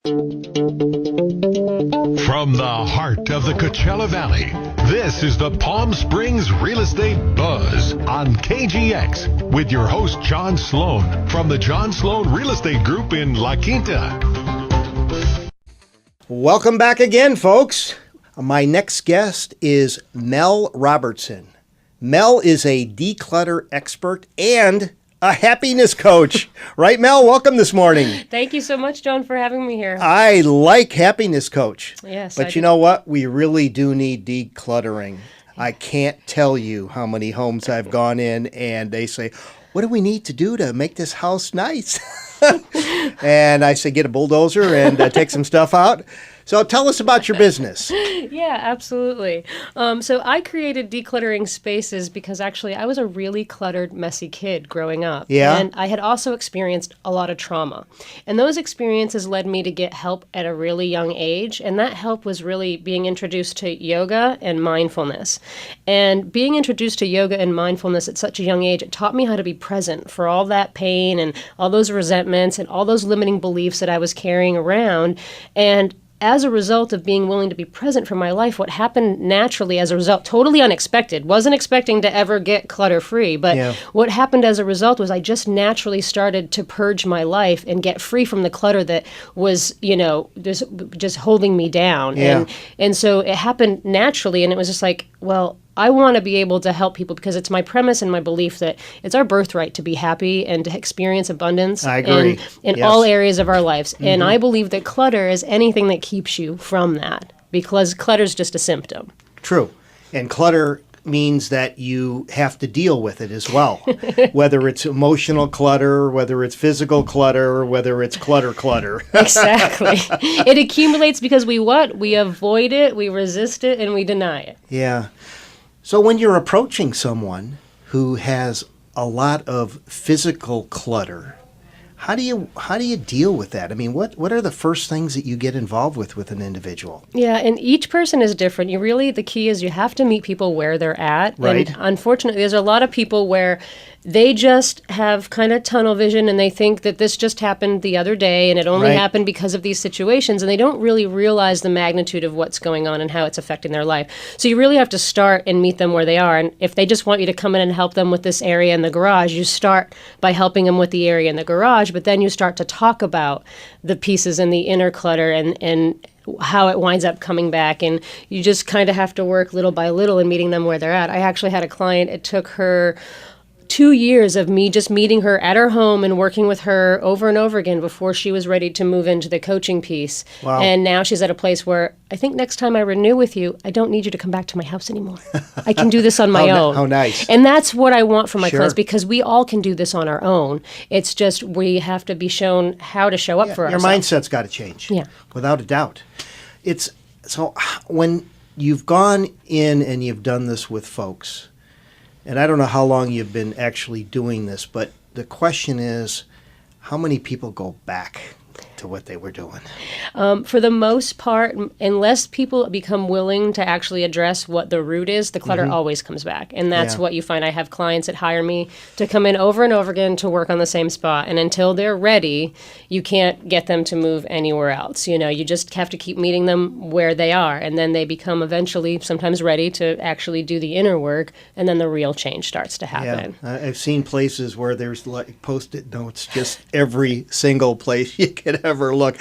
From the heart of the Coachella Valley, this is the Palm Springs Real Estate Buzz on KGX with your host, John Sloan from the John Sloan Real Estate Group in La Quinta. Welcome back again, folks. My next guest is Mel Robertson. Mel is a declutter expert and a happiness coach. Right, Mel? Welcome this morning. Thank you so much, John, for having me here. I like happiness coach. Yes. But you know what? We really do need decluttering. I can't tell you how many homes I've gone in and they say, what do we need to do to make this house nice? And I say, get a bulldozer and take some stuff out. So tell us about your business. Yeah, absolutely. So I created decluttering spaces because actually I was a really cluttered, messy kid growing up. Yeah. And I had also experienced a lot of trauma. And those experiences led me to get help at a really young age. And that help was really being introduced to yoga and mindfulness. And being introduced to yoga and mindfulness at such a young age, it taught me how to be present for all that pain and all those resentments and all those limiting beliefs that I was carrying around. And as a result of being willing to be present for my life, what happened naturally as a result, totally unexpected, wasn't expecting to ever get clutter-free, but what happened as a result was I just naturally started to purge my life and get free from the clutter that was, just holding me down. Yeah. And so it happened naturally, and it was just like, well, I want to be able to help people because it's my premise and my belief that it's our birthright to be happy and to experience abundance I agree. in Yes. all areas of our lives. Mm-hmm. And I believe that clutter is anything that keeps you from that because clutter is just a symptom. True. And clutter means that you have to deal with it as well, whether it's emotional clutter, whether it's physical clutter, whether it's clutter. Exactly. It accumulates because we avoid it, we resist it, and we deny it. Yeah. So when you're approaching someone who has a lot of physical clutter, how do you deal with that? I mean, what are the first things that you get involved with an individual? Yeah, and each person is different. The key is you have to meet people where they're at. Right. And unfortunately, there's a lot of people where they just have kind of tunnel vision and they think that this just happened the other day and it only happened because of these situations, and they don't really realize the magnitude of what's going on and how it's affecting their life. So you really have to start and meet them where they are. And if they just want you to come in and help them with this area in the garage, you start by helping them with the area in the garage, but then you start to talk about the pieces and the inner clutter and how it winds up coming back, and you just kind of have to work little by little and meeting them where they're at. I actually had a client, it took her 2 years of me just meeting her at her home and working with her over and over again before she was ready to move into the coaching piece. Wow. And now she's at a place where I think next time I renew with you, I don't need you to come back to my house anymore. I can do this on my own. How nice. And that's what I want for my Sure. clients because we all can do this on our own. It's just we have to be shown how to show up for Your ourselves. mindset's got to change. Yeah. Without a doubt. It's so when you've gone in and you've done this with folks, and I don't know how long you've been actually doing this, but the question is, how many people go back to what they were doing? For the most part, unless people become willing to actually address what the root is, the clutter always comes back. And that's what you find. I have clients that hire me to come in over and over again to work on the same spot. And until they're ready, you can't get them to move anywhere else. You just have to keep meeting them where they are. And then they become eventually sometimes ready to actually do the inner work. And then the real change starts to happen. Yeah, I've seen places where there's like Post-it notes just every single place you could ever look.